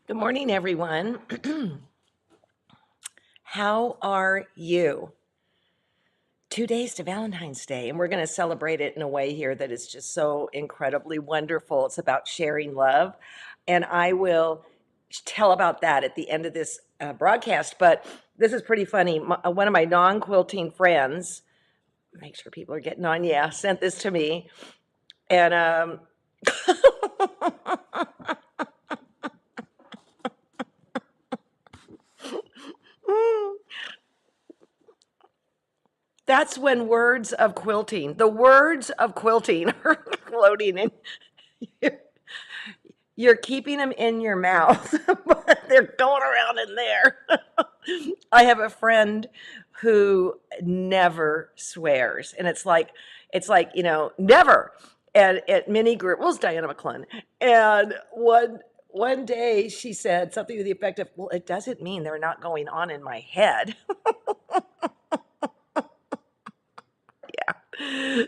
Good morning, everyone. How are you? 2 days to Valentine's Day, and we're going to celebrate it in a way here that is just so incredibly wonderful. It's about sharing love, and I will tell about that at the end of this broadcast. But this is pretty funny. One of my non-quilting friends, make sure people are getting on, yeah, sent this to me, and that's when words of quilting, the words of quilting are floating in. You're keeping them in your mouth, but they're going around in there. I have a friend who never swears, and never. And at mini group, well, it's Diana McClellan. And one day she said something to the effect of, "Well, it doesn't mean they're not going on in my head."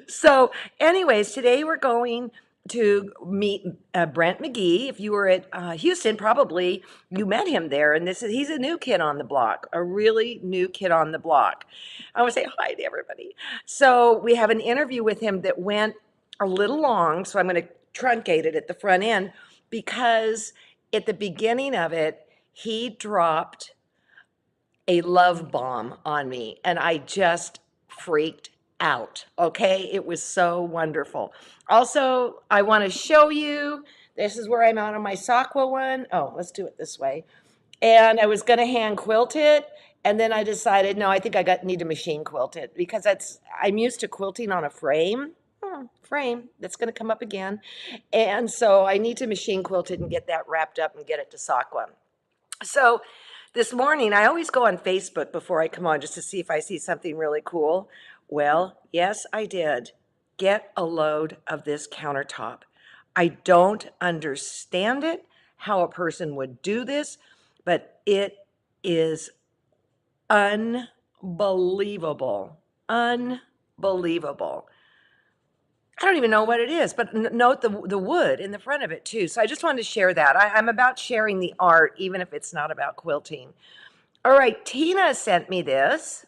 So, anyways, today we're going to meet Brent McGee. If you were at Houston, probably you met him there. And he's a new kid on the block, a really new kid on the block. I want to say hi to everybody. So we have an interview with him that went a little long, so I'm going to truncate it at the front end because at the beginning of it, he dropped a love bomb on me, and I just freaked out. Okay, it was so wonderful. Also, I want to show you, this is where I'm out on my Sakwa one. Oh, let's do it this way. And I was going to hand quilt it, and then I decided, no, I think need to machine quilt it because I'm used to quilting on a frame. Frame that's going to come up again. And so I need to machine quilt it and get that wrapped up and get it to Sakwa. So this morning, I always go on Facebook before I come on just to see if I see something really cool. Well, yes, I did. Get a load of this countertop. I don't understand it, how a person would do this, but it is unbelievable. Unbelievable. I don't even know what it is, but note the wood in the front of it too. So I just wanted to share that. I'm about sharing the art, even if it's not about quilting. All right, Tina sent me this.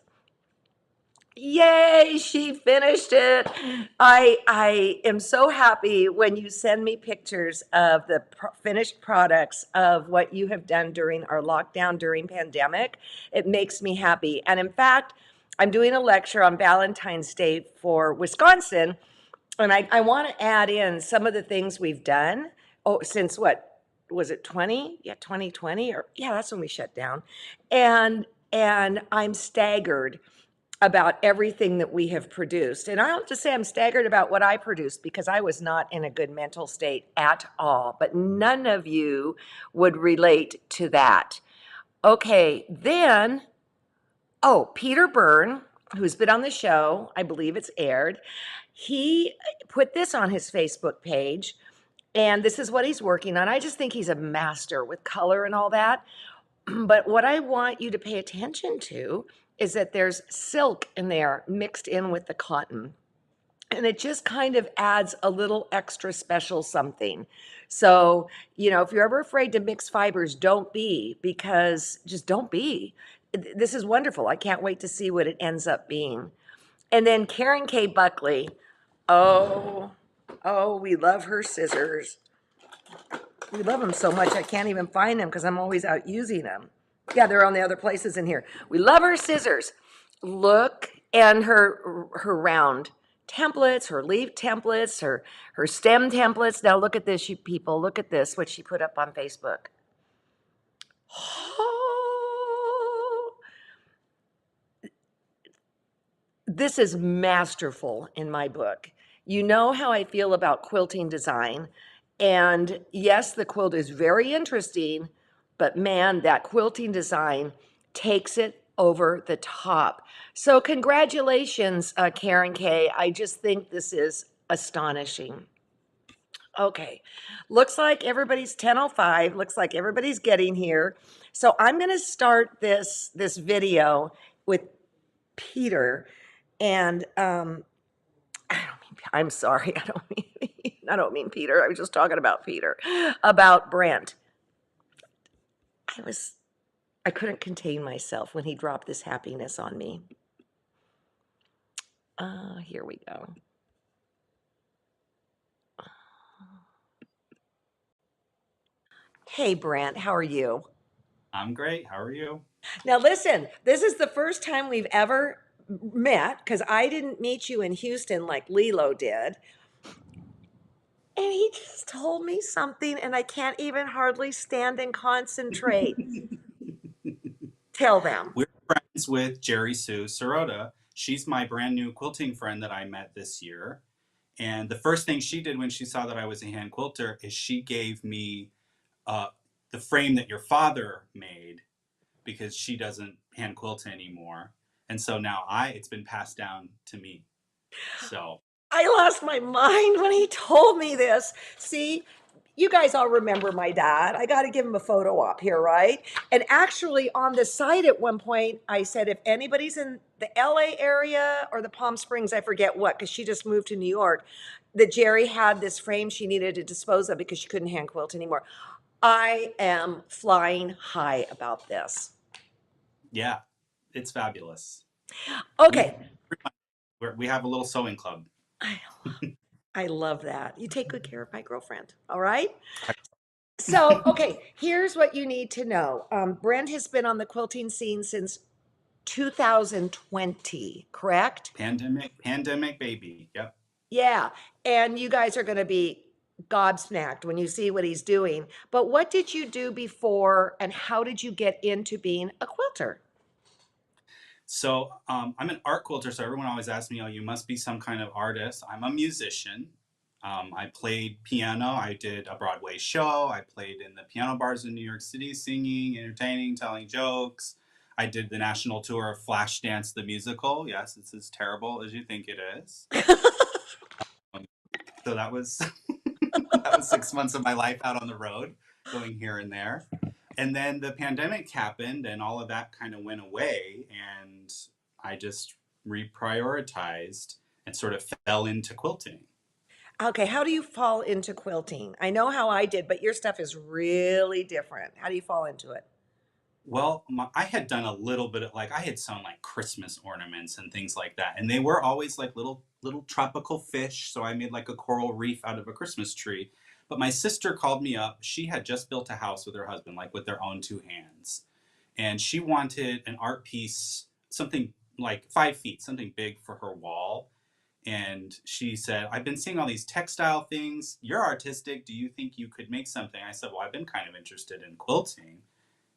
Yay, she finished it. I am so happy when you send me pictures of the finished products of what you have done during our lockdown, during pandemic. It makes me happy. And in fact, I'm doing a lecture on Valentine's Day for Wisconsin, and I want to add in some of the things we've done. Oh, since what was it, 20? Yeah, 2020, or yeah, that's when we shut down. And I'm staggered about everything that we have produced. And I'll just say I'm staggered about what I produced because I was not in a good mental state at all. But none of you would relate to that. Okay, then, Peter Byrne, who's been on the show, I believe it's aired, he put this on his Facebook page, and this is what he's working on. I just think he's a master with color and all that. But what I want you to pay attention to is that there's silk in there mixed in with the cotton. And it just kind of adds a little extra special something. So, if you're ever afraid to mix fibers, don't be, because just don't be. This is wonderful. I can't wait to see what it ends up being. And then Karen K. Buckley. Oh, we love her scissors. We love them so much I can't even find them because I'm always out using them. Yeah, they're on the other places in here. We love her scissors. Look, and her round templates, her leaf templates, her stem templates. Now look at this, you people. Look at this, what she put up on Facebook. Oh, this is masterful in my book. You know how I feel about quilting design. And yes, the quilt is very interesting, but man, that quilting design takes it over the top. So congratulations, Karen K. I just think this is astonishing. Okay, looks like everybody's 10:05. Looks like everybody's getting here. So I'm going to start this video with Peter, and I'm sorry, I don't mean Peter. I was just talking about Peter, about Brent. I couldn't contain myself when he dropped this happiness on me. Here we go. Hey, Brent, how are you? I'm great. How are you? Now, listen, this is the first time we've ever met because I didn't meet you in Houston like Lilo did. And he just told me something, and I can't even hardly stand and concentrate. Tell them. We're friends with Jerry Sue Sirota. She's my brand new quilting friend that I met this year. And the first thing she did when she saw that I was a hand quilter is she gave me uh, the frame that your father made because she doesn't hand quilt anymore. And so now it's been passed down to me. So I lost my mind when he told me this. See, you guys all remember my dad. I got to give him a photo op here, right? And actually, on the site at one point, I said, if anybody's in the LA area or the Palm Springs, I forget what, because she just moved to New York, that Jerry had this frame she needed to dispose of because she couldn't hand quilt anymore. I am flying high about this. yeah, it's fabulous. We Okay. we have a little sewing club. I, I love that. You take good care of my girlfriend. All right. I- So, okay, here's what you need to know. Brent has been on the quilting scene since 2020, correct? pandemic baby. Yep. Yeah. And you guys are going to be gobsmacked when you see what he's doing. But what did you do before and how did you get into being a quilter? So I'm an art quilter, so everyone always asks me, "Oh, you must be some kind of artist." I'm a musician. I played piano. I did a Broadway show. I played in the piano bars in New York City, singing, entertaining, telling jokes. I did the national tour of Flashdance the musical. Yes, it's as terrible as you think it is. Um, so that was that was 6 months of my life out on the road, going here and there. And then the pandemic happened and all of that kind of went away. And I just reprioritized and sort of fell into quilting. Okay, how do you fall into quilting? I know how I did, but your stuff is really different. How do you fall into it? Well, I had done a little bit of I had sewn like Christmas ornaments and things like that, and they were always like little tropical fish. So I made like a coral reef out of a Christmas tree. But my sister called me up. She had just built a house with her husband, like with their own two hands, and she wanted an art piece, something like 5 feet, something big for her wall. And she said, "I've been seeing all these textile things. You're artistic. Do you think you could make something?" I said, "Well, I've been kind of interested in quilting.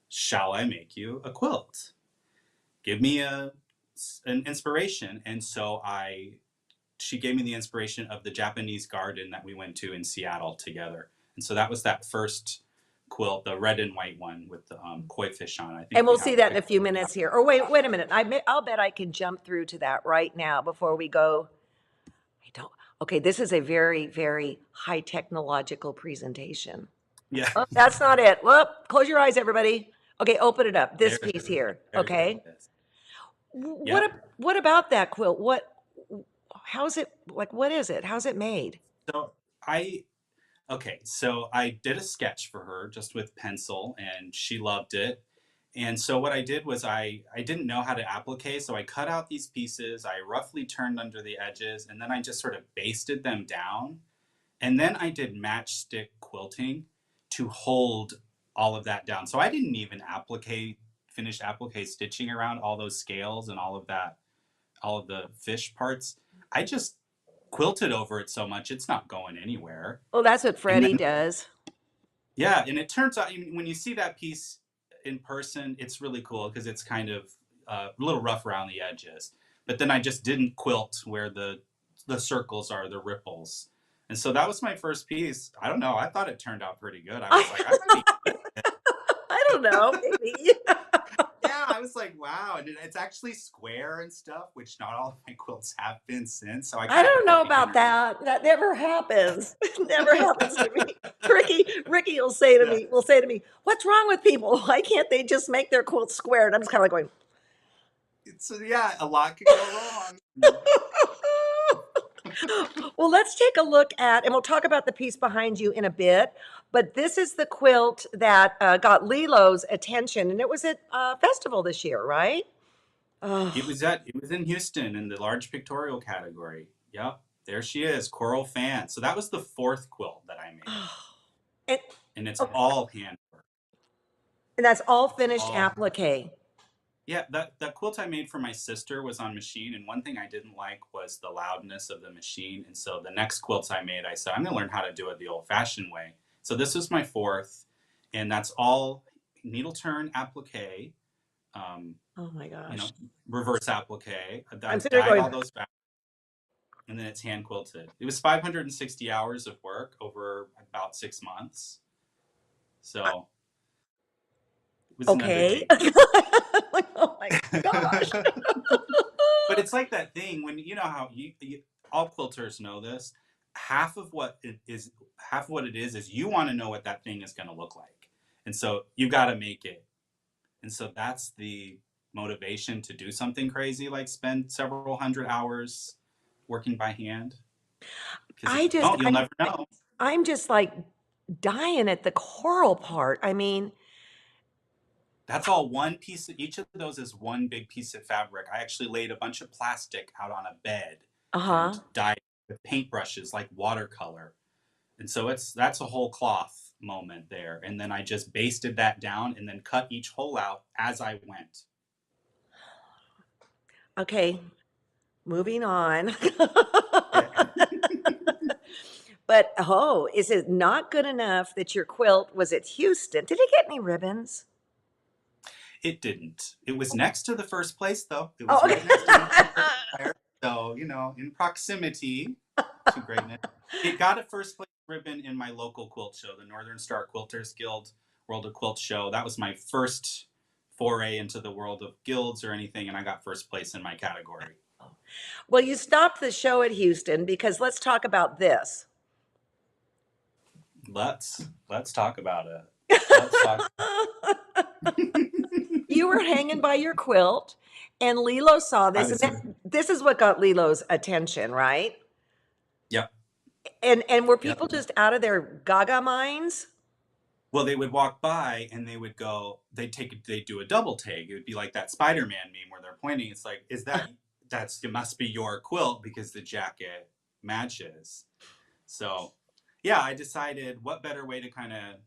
Shall I make you a quilt? Give me an inspiration." And so she gave me the inspiration of the Japanese garden that we went to in Seattle together. And so that was that first quilt, the red and white one with the koi fish on. I And think we'll we see have a that in a picture. few minutes here. Or wait a minute. I'll bet I can jump through to that right now before we go. I don't. Okay, this is a very, very high technological presentation. Yeah, Oh, that's not it. Whoop, close your eyes, everybody. Okay, open it up. This there, piece here. there it Okay. is. What Yep. what about that quilt? How's it like what is it? How's it made? So I Okay, so I did a sketch for her just with pencil and she loved it. And so what I did was I didn't know how to applique, so I cut out these pieces, I roughly turned under the edges, and then I just sort of basted them down. And then I did matchstick quilting to hold all of that down. So I didn't even finish applique stitching around all those scales and all of that, all of the fish parts. I just quilted over it so much it's not going anywhere. Well, that's what And Freddie then does. yeah, and it turns out when you see that piece in person, it's really cool because it's kind of a little rough around the edges. But then I just didn't quilt where the circles are, the ripples. And so that was my first piece. I don't know. I thought it turned out pretty good. I was like, I might be. I don't know, maybe. Yeah, I was like, wow. And it's actually square and stuff, which not all of my quilts have been since. So I I kind of don't had know about beginner. that. That never happens. It never happens to me. Ricky will say to Yeah. me, "What's wrong with people? Why can't they just make their quilt square?" And I'm just kind of like Yeah, a lot could go wrong. going, well, let's take a look at, and we'll talk about the piece behind you in a bit. But this is the quilt that got Lilo's attention, and it was at a festival this year, right? It Oh, was at it was in Houston in the large pictorial category. Yep, there she is, Coral Fan. So that was the fourth quilt that I made, oh. And, and it's okay. all handwork. And that's all It's finished all applique. Yeah, that quilt I made for my sister was on machine, and one thing I didn't like was the loudness of the machine. And so the next quilts I made, I said I'm gonna learn how to do it the old-fashioned way. So this was my fourth, and that's all needle turn applique, um, Oh my you gosh. know, reverse applique. I'm I've sitting there dyed going, all those back, and then it's hand quilted. It was 560 hours of work over about 6 months, so it was an okay. undertaking. Like, oh my gosh. But it's like that thing when you know how all quilters know this. Half of what it is, half of what it is you want to know what that thing is going to look like, and so you got to make it. And so that's the motivation to do something crazy like spend several hundred hours working by hand. Because if I you just, don't, you'll I'm, never know. I'm just like dying at the coral part. I mean, That's all one piece. Each of those is one big piece of fabric. I actually laid a bunch of plastic out on a bed and uh-huh. dyed with paintbrushes like watercolor. And so that's a whole cloth moment there. And then I just basted that down and then cut each hole out as I went. Okay, moving on. Yeah. But oh, is it not good enough that your quilt was at Houston? Did it get any ribbons? It didn't. It was next to the first place though. It was Oh, right next to Northern okay. Fire. So, in proximity to greatness. It got a first place ribbon in my local quilt show, the Northern Star Quilters Guild World of Quilt show. That was my first foray into the world of guilds or anything, and I got first place in my category. Well, you stopped the show at Houston because let's talk about this. Let's talk about it. Let's talk. You were hanging by your quilt, and Lilo saw I this, and was. this is what got Lilo's attention, right? Yep. And were Yep. people just out of their gaga minds? Well, they would walk by and they'd do a double take. It would be like that Spider-Man meme where they're pointing. It's like, it must be your quilt because the jacket matches. So, yeah, I decided what better way to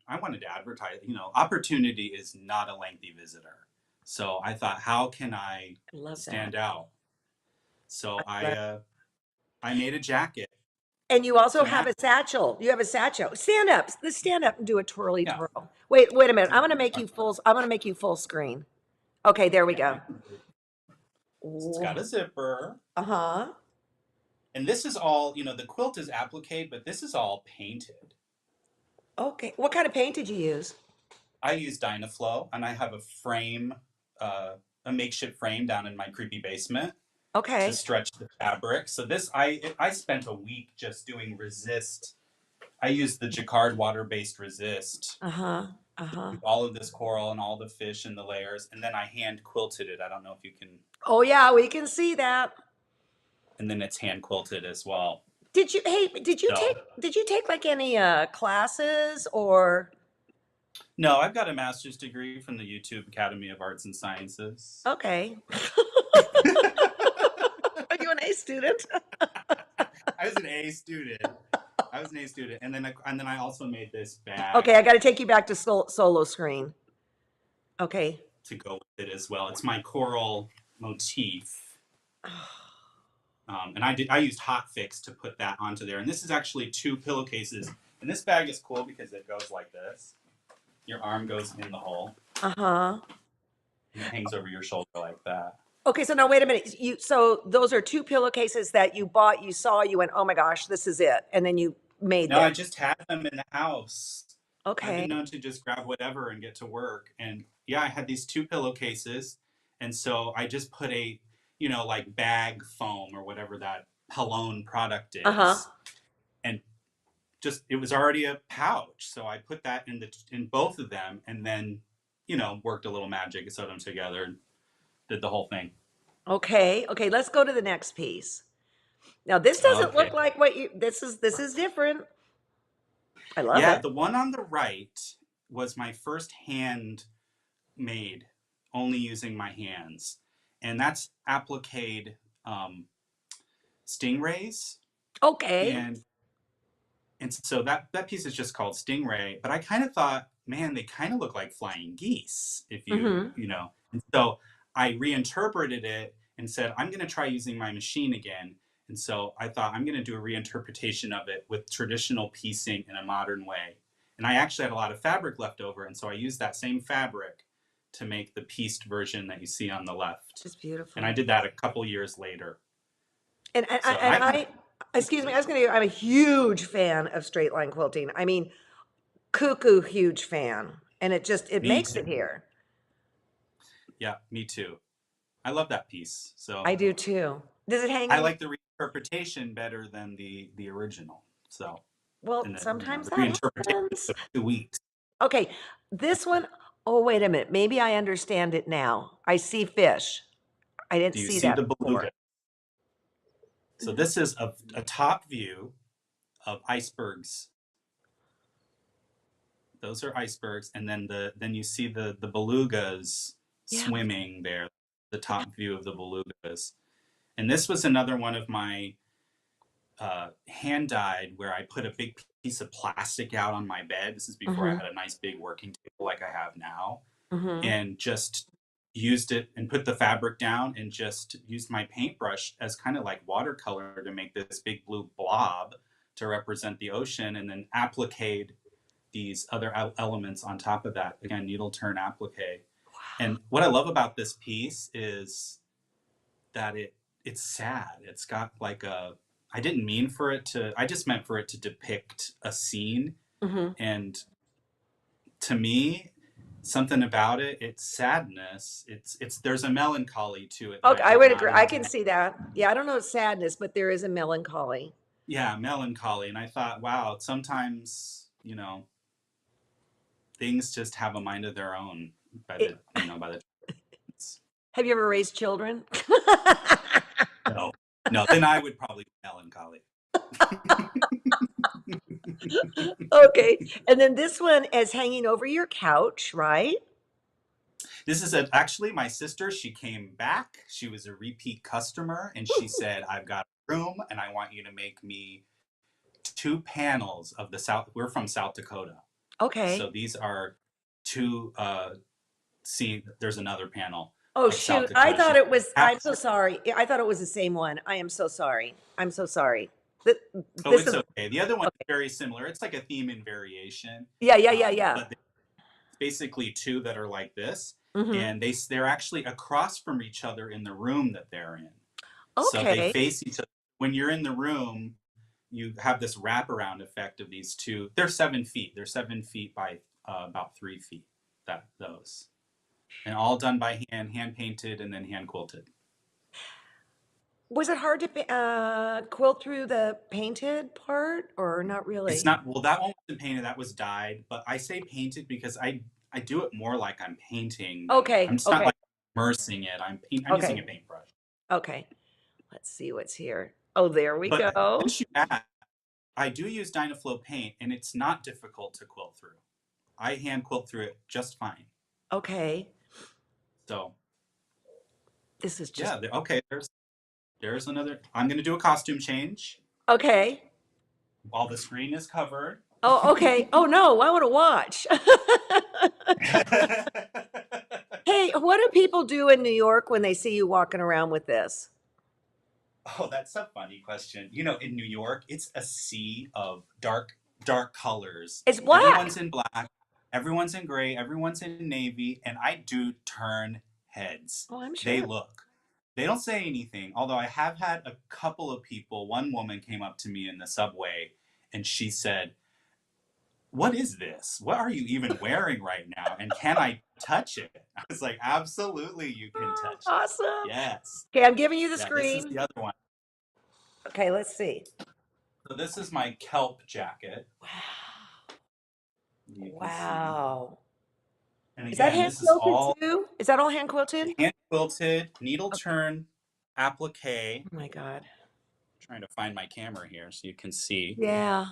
I wanted to advertise, opportunity is not a lengthy visitor. So I thought, how can I I love that. stand out? So Love- I made a jacket And you also to have match. a satchel. You have a satchel. Stand up. Let's stand up and do a twirly Yeah. twirl. Wait a minute. I'm gonna make you full screen. Okay, there we Yeah, go. it's got a zipper. Uh-huh. And this is all, the quilt is appliqué, but this is all painted. Okay. What kind of paint did you use? I use Dynaflow, and I have uh, a makeshift frame down in my creepy basement to Okay. stretch the fabric. So I spent a week just doing resist. I used the Jacquard water-based resist Uh-huh. to Uh-huh. do all of this coral and all the fish and the layers, and then I hand quilted it. I don't know if you can, Oh yeah, we can see that. and then it's hand quilted as well. Did So you take like any classes or no, I've got a master's degree from the YouTube Academy of Arts and Sciences. okay. Are you an A student? I was an A student. I was an A student, and then I also made this bag Okay, I got to take you back to solo screen. Okay. to go with it as well. It's my coral motif, and I used Hot Fix to put that onto there. And this is actually two pillowcases. And this bag is cool because it goes like this. Your arm goes in the hole, Uh-huh. and it hangs over your shoulder like that. Okay, so now wait a minute. So those are two pillowcases that you bought, you saw, you went, "Oh my gosh, this is it." And then you made No, this. I just had them in the house. I've Okay. been known to just grab whatever and get to work. And yeah, I had these two pillowcases. And so I just put like bag foam or whatever that Palone product Uh-huh. is. And just, it was already a pouch. So I put that in both of them and then, worked a little magic and sewed them together and did the whole thing. Okay. Okay, let's go to the next piece. Now this doesn't Okay. look like what you this is different. I love Yeah, it. the one on the right was my first hand made, only using my hands, and that's applique stingrays, Okay. and so that piece is just called Stingray. But I kind of thought, man, they kind of look like flying geese if Mm-hmm. you know. And so I reinterpreted it and said, I'm going to try using my machine again. And so I thought I'm going to do a reinterpretation of it with traditional piecing in a modern way. And I actually had a lot of fabric left over, and so I used that same fabric to make the pieced version that you see on the left. It's And I beautiful. did that a couple years later. So And I, excuse me, I was going to, I'm a huge fan of straight line quilting. I mean, cuckoo huge fan. And it me makes too. it here. Yeah, me too. I love that piece. I So do too. Does it hang I in? like the reinterpretation better than the original. So, Well, and sometimes the that reinterpretation happens. took 2 weeks. Okay, this one, oh, wait a minute. Maybe I understand it now. I see fish. I didn't Do you see see that the before. beluga? So this is a top view of icebergs. Those are icebergs, and then you see the belugas Yeah. swimming there. The top view of the belugas. And this was another one of my hand dyed where I put a big piece of plastic out on my bed. This is before I Mm-hmm. had a nice big working table like I have now, Mm-hmm. and just used it and put the fabric down and just used my paintbrush as kind of like watercolor to make this big blue blob to represent the ocean, and then appliqued these other elements on top of that. Again, needle turn applique. And what I love about this piece is that it's sad. It's got like a I didn't mean for it to I just meant for it to depict a scene, Mm-hmm. and to me something about it, it's sadness. It's there's a melancholy to it that I Okay, I did would not agree. I intend. can see that. Yeah, I don't know sadness, but there is a melancholy. Yeah, melancholy. And I thought, wow, sometimes, things just have a mind of their own by It, the have you ever raised children? no. No, then I would probably be melancholy. Okay, and then this one is hanging over your couch, right? This is actually my sister. She came back. She was a repeat customer, and she said, "I've got a room, and I want you to make me two panels of the South." We're from South Dakota, so Okay. these are two. See, there's another panel Oh of South shoot, I Dakota. thought She's it was. half. I'm so sorry. I thought it was the same one. I am so sorry. I'm so sorry. Th- Oh, This it's is okay. The other one is okay. very similar. It's like a theme and variation, Yeah, yeah, yeah, yeah. but basically two that are like this, Mm-hmm. and they're actually across from each other in the room that they're in. So they Okay. face each other. When you're in the room, you have this wraparound effect of these two. They're 7 feet. They're 7 feet by about 3 feet. Those, and all done by hand painted, and then hand quilted. Was it hard to quilt through the painted part, or not It's really? not well. That one wasn't painted. That was dyed. But I say painted because I do it more like I'm painting than I'm Okay. just not Okay. like immersing it. I'm using a Okay. paintbrush. Okay. Let's see what's here. Oh, there we But go. since you asked, I do use Dynaflow paint, and it's not difficult to quilt through. I hand quilt through it just fine. Okay. So This is just yeah, okay. There's another. I'm gonna do a costume change okay. while the screen is covered. Oh, okay. Oh no, I want to watch. Hey, what do people do in New York when they see you walking around with this? Oh, that's a funny question. In New York, it's a sea of dark colors. It's Everyone's black. in black, everyone's in gray, everyone's in navy, and I do turn heads. Oh, I'm They sure. look. They don't say anything, although I have had a couple of people. One woman came up to me in the subway and she said, "What is this? What are you even wearing right now? And can I touch it?" I was like, "Absolutely, you can Oh, touch it. awesome. Yes." Okay, I'm giving you the Yeah, this is screen. the other one. Okay, let's see. So this is my kelp jacket. Wow. You can see. Wow. And Is that again, hand this is quilted all too? Is that all hand quilted? hand quilted, needle Okay. turn, applique. Oh my God. Trying to find my camera here so you can see. Yeah.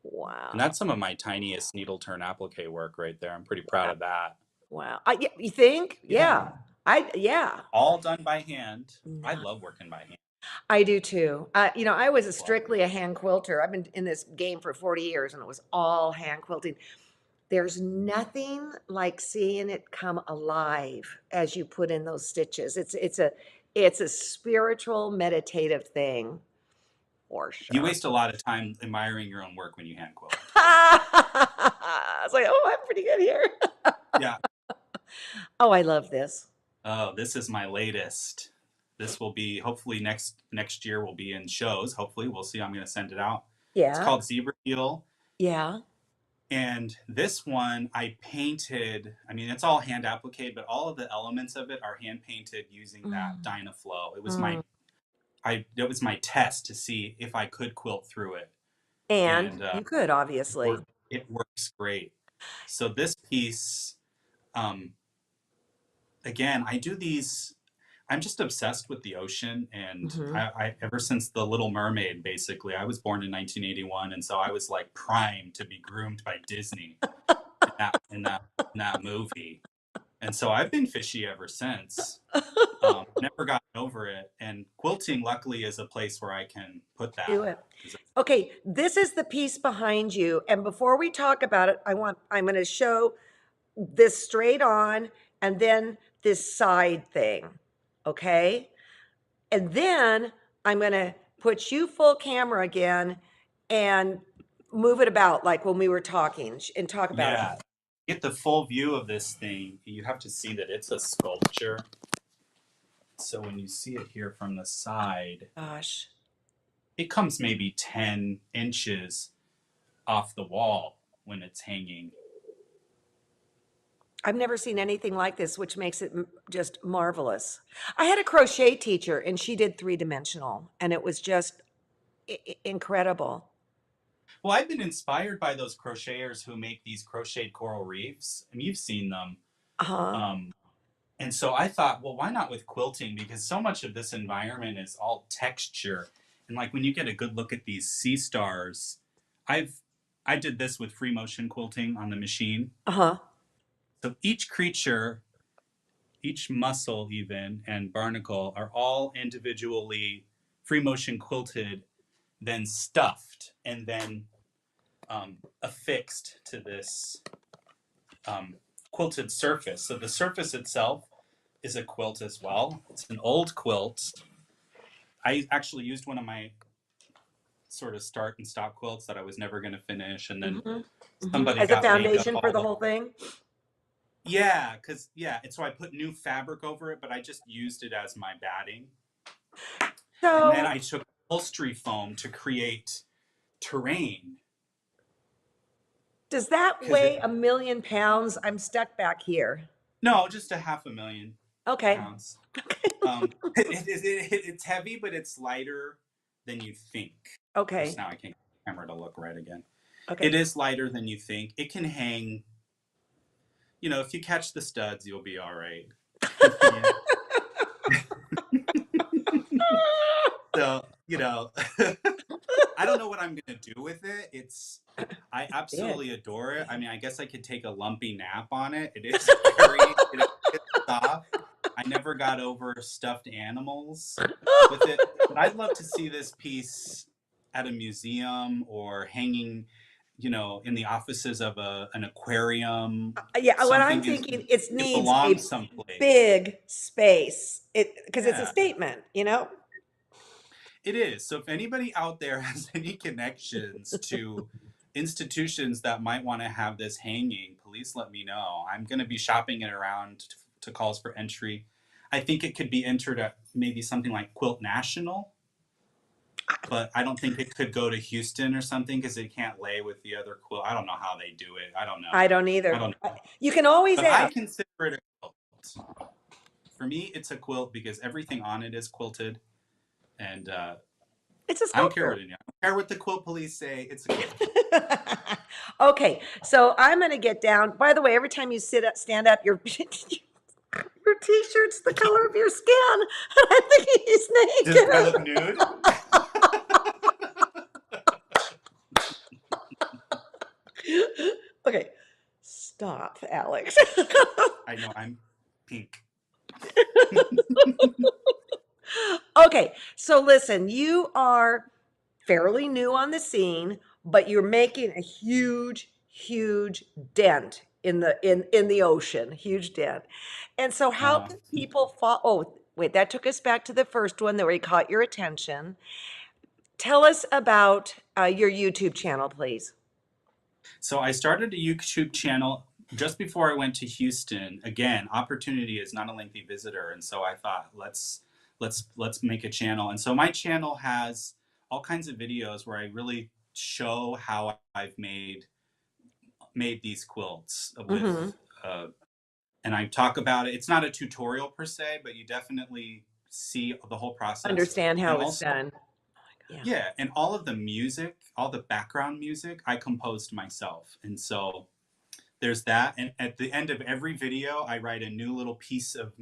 And Wow. that's some of my tiniest needle turn applique work right there. I'm pretty proud of that. Wow. Yeah, you think? Yeah. Yeah. Yeah. All done by hand. I No, love working by hand. I do too. I was Love strictly a hand quilter. I've been in this game for 40 years and it was all hand quilting. There's nothing like seeing it come alive as you put in those stitches. It's a spiritual meditative thing for You sure. waste a lot of time admiring your own work when you hand quilt. It's like, oh, I'm pretty good here. Yeah. Oh, I love this. Oh, this is my latest. This will be hopefully next year will be in shows. Hopefully, we'll see. I'm going to send it out. It's Yeah. called Zebra Heel. Yeah. And this one I painted, I mean, it's all hand appliqued, but all of the elements of it are hand painted using that Mm, Dynaflow. mm. It was my test to see if I could quilt through it. And And you could, obviously. it works great. So this piece, um, again, I do these. I'm just obsessed with the ocean, and Hmm. I ever since The Little Mermaid, basically. I was born in 1981, and so I was like primed to be groomed by Disney in that movie, and so I've been fishy ever since. Never gotten over it, and quilting, luckily, is a place where I can put Do that. it. Okay, this is the piece behind you. And before we talk about it, I'm going to show this straight on and then this side thing. Okay. And then I'm going to put you full camera again and move it about like when we were talking and talk about it. Yeah, get the full view of this thing. You have to see that it's a sculpture. So when you see it here from the side, Gosh. it comes maybe 10 inches off the wall when it's hanging. I've never seen anything like this, which makes it just marvelous. I had a crochet teacher and she did 3-dimensional and it was just incredible. Well, I've been inspired by those crocheters who make these crocheted coral reefs. I mean, you've seen them. Uh-huh. Um, and so I thought, well, why not with quilting? Because so much of this environment is all texture. And like when you get a good look at these sea stars, I've I did this with free motion quilting on the machine. Uh-huh. So each creature, each mussel even, and barnacle are all individually free motion quilted, then stuffed, and then affixed to this quilted surface. So the surface itself is a quilt as well. It's an old quilt. I actually used one of my sort of start and stop quilts that I was never going to finish, and then somebody As a got banged up foundation for all the the. whole thing? Yeah, because yeah, and so I put new fabric over it, but I just used it as my batting. And then So I took upholstery foam to create terrain. does that Because weigh it, 1,000,000 pounds? I'm stuck back here. no, just a 500,000 Okay. pounds. It's heavy, but it's lighter than you think. Just Okay. now I can't get the camera to look right again. Okay. It is lighter than you think. It can hang, if you catch the studs, you'll be all right. So, I don't know what I'm going to do with it. I Yeah. absolutely adore it. I mean, I guess I could take a lumpy nap on it. It is it's soft. I never got over stuffed animals with it, but I'd love to see this piece at a museum or hanging, in the offices of an aquarium. Yeah, what I'm Something thinking, it needs belongs a someplace. big space. Because it's a Yeah. statement. It is. So if anybody out there has any connections to institutions that might want to have this hanging, please let me know. I'm going to be shopping it around to calls for entry. I think it could be entered at maybe something like Quilt National, but I don't think it could go to Houston or something because it can't lay with the other quilt. I don't know how they do it. I don't know. I don't I either. don't know. You can always But I ask. consider it a quilt. For me, it's a quilt because everything on it is quilted. And It's a I don't care sculpture. I don't care what the quilt police say. It's a quilt. Okay, so I'm gonna get down. By the way, every time you stand up, your your t-shirt's the color of your skin. And I think he's Does I naked. look nude? Okay, stop, Alex. I know I'm pink. Okay, so listen, you are fairly new on the scene, but you're making a huge, huge dent in the ocean, huge dent. And so how Uh, can people follow? Oh, wait, that took us back to the first one that where he caught your attention. Tell us about your YouTube channel, please. so I started a YouTube channel just before I went to Houston. Again, opportunity is not a lengthy visitor, and so I thought let's make a channel. And so my channel has all kinds of videos where I really show how I've made these quilts Mm-hmm. with and I talk about it. It's not a tutorial per se, but you definitely see the whole process. Understand how And it's also, done. Yeah. yeah, and all of the music, all the background music, I composed myself. And so there's that. And at the end of every video, I write a new little piece of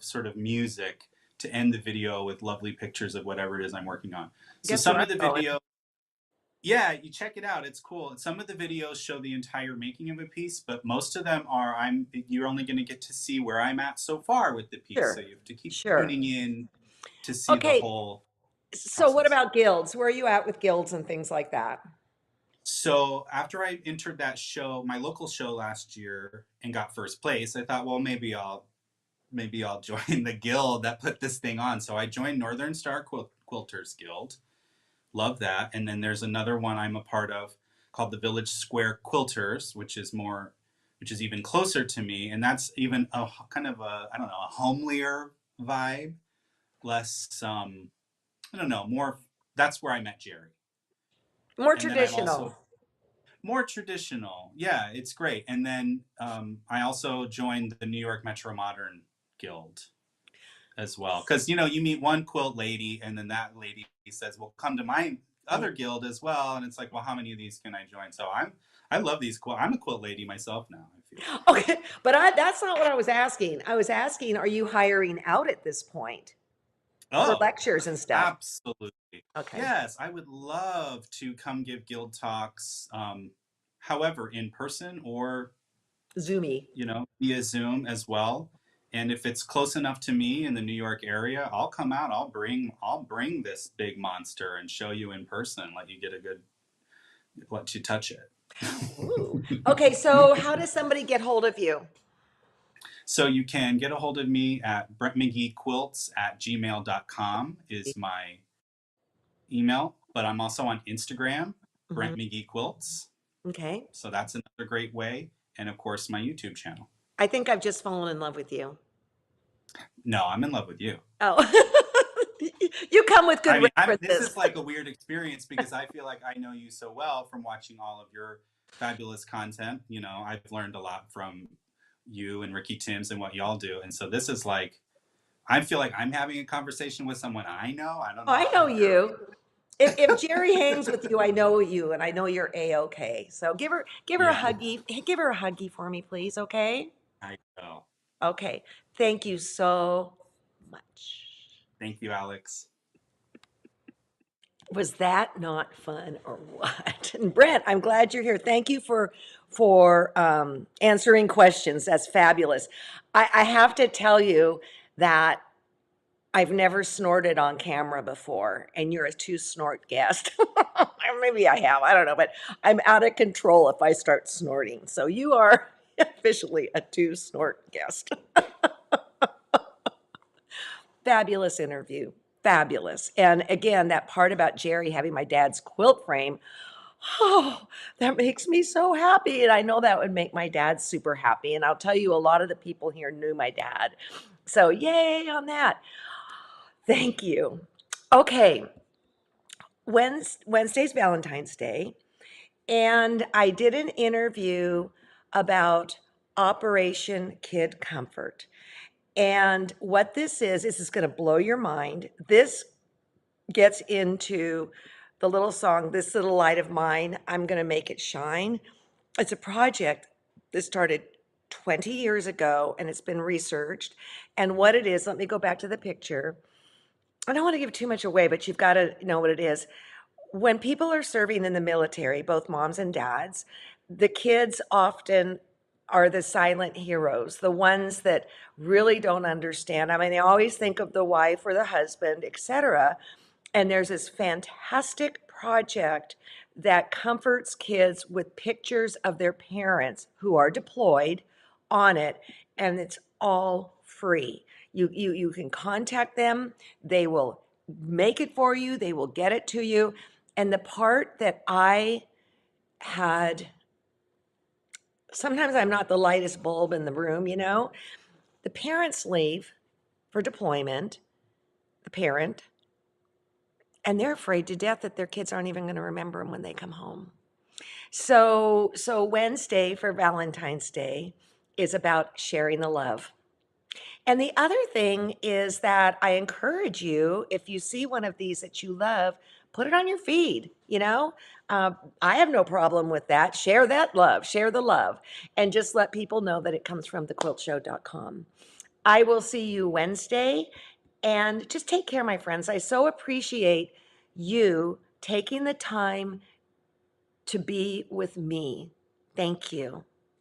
sort of music to end the video with lovely pictures of whatever it is I'm working on. So Guess where some I'm of the going? video, yeah, you check it out. It's cool. Some of the videos show the entire making of a piece, but most of them are you're only going to get to see where I'm at so far with the piece. So Sure. you have to keep Sure. tuning in to see the Okay. whole So what process. about guilds? Where are you at with guilds and things like that? So after I entered that show, my local show last year and got first place, I thought, well, maybe I'll join the guild that put this thing on. So I joined Northern Star Quilters Guild. Love that. And then there's another one I'm a part of called the Village Square Quilters, which is even closer to me, and that's even a kind of a I don't know a homelier vibe, less I don't know more. That's where I met Jerry, More and then I've traditional. also more traditional. Yeah, it's great. And then I also joined the New York Metro Modern Guild as well, because you meet one quilt lady, and then that lady says, "Well, come to my Yeah. other guild as well," and it's like, "Well, how many of these can I join?" So I love these quilt. I'm a quilt lady myself now, I feel. Okay, but that's not what I was asking. I was asking, are you hiring out at this point for Oh, lectures and stuff? absolutely. Okay. Yes, I would love to come give guild talks, however, in person or, Zoomy. via Zoom as well. And if it's close enough to me in the New York area, I'll come out. I'll bring this big monster and show you in person, let you touch it. Ooh. Okay, so how does somebody get hold of you? So you can get a hold of me at brentmcgeequilts@gmail.com is my email, but I'm also on Instagram, Mhm. Brent McGee Quilts. Okay. So that's another great way. And of course, my YouTube channel. I think I've just fallen in love with you. No, I'm in love with you. Oh. You come with good I mean, this references. is like a weird experience because I feel like I know you so well from watching all of your fabulous content. I've learned a lot from you and Ricky Timms and what y'all do. And so this is like, I feel like I'm having a conversation with someone I know. I don't know I how know you're. you. If Jerry hangs with you, I know you and I know you're A-okay. So give her a Yeah, huggy. Give her a huggy for me, please, okay? I know. Okay. Thank you so much. Thank you, Alex. Was that not fun or what? And Brent, I'm glad you're here. Thank you for answering questions. That's fabulous. I have to tell you that I've never snorted on camera before, and you're a two snort guest. Or maybe I have. I don't know, but I'm out of control if I start snorting. So you are officially a two snort guest. Fabulous interview. Fabulous. And again, that part about Jerry having my dad's quilt frame, oh, that makes me so happy. And I know that would make my dad super happy. And I'll tell you, a lot of the people here knew my dad. So, yay on that. Thank you. Okay. Wednesday's Valentine's Day. And I did an interview about Operation Kid Comfort. And what this is going to blow your mind. This gets into the little song, This Little Light of Mine, I'm going to make it shine. It's a project that started 20 years ago and it's been researched. And what it is, let me go back to the picture. I don't want to give too much away, but you've got to know what it is. When people are serving in the military, both moms and dads, the kids often are the silent heroes, the ones that really don't understand. I mean, they always think of the wife or the husband, etc. And there's this fantastic project that comforts kids with pictures of their parents who are deployed on it, and it's all free. You can contact them. They will make it for you. They will get it to you. And the part that I had, sometimes I'm not the lightest bulb in the room, you know. The parents leave for deployment, the parent, and they're afraid to death that their kids aren't even going to remember them when they come home. So Wednesday for Valentine's Day is about sharing the love. And the other thing is that I encourage you, if you see one of these that you love, put it on your feed, you know? I have no problem with that. Share that love, share the love, and just let people know that it comes from thequiltshow.com. I will see you Wednesday, and just take care, my friends. I so appreciate you taking the time to be with me. Thank you.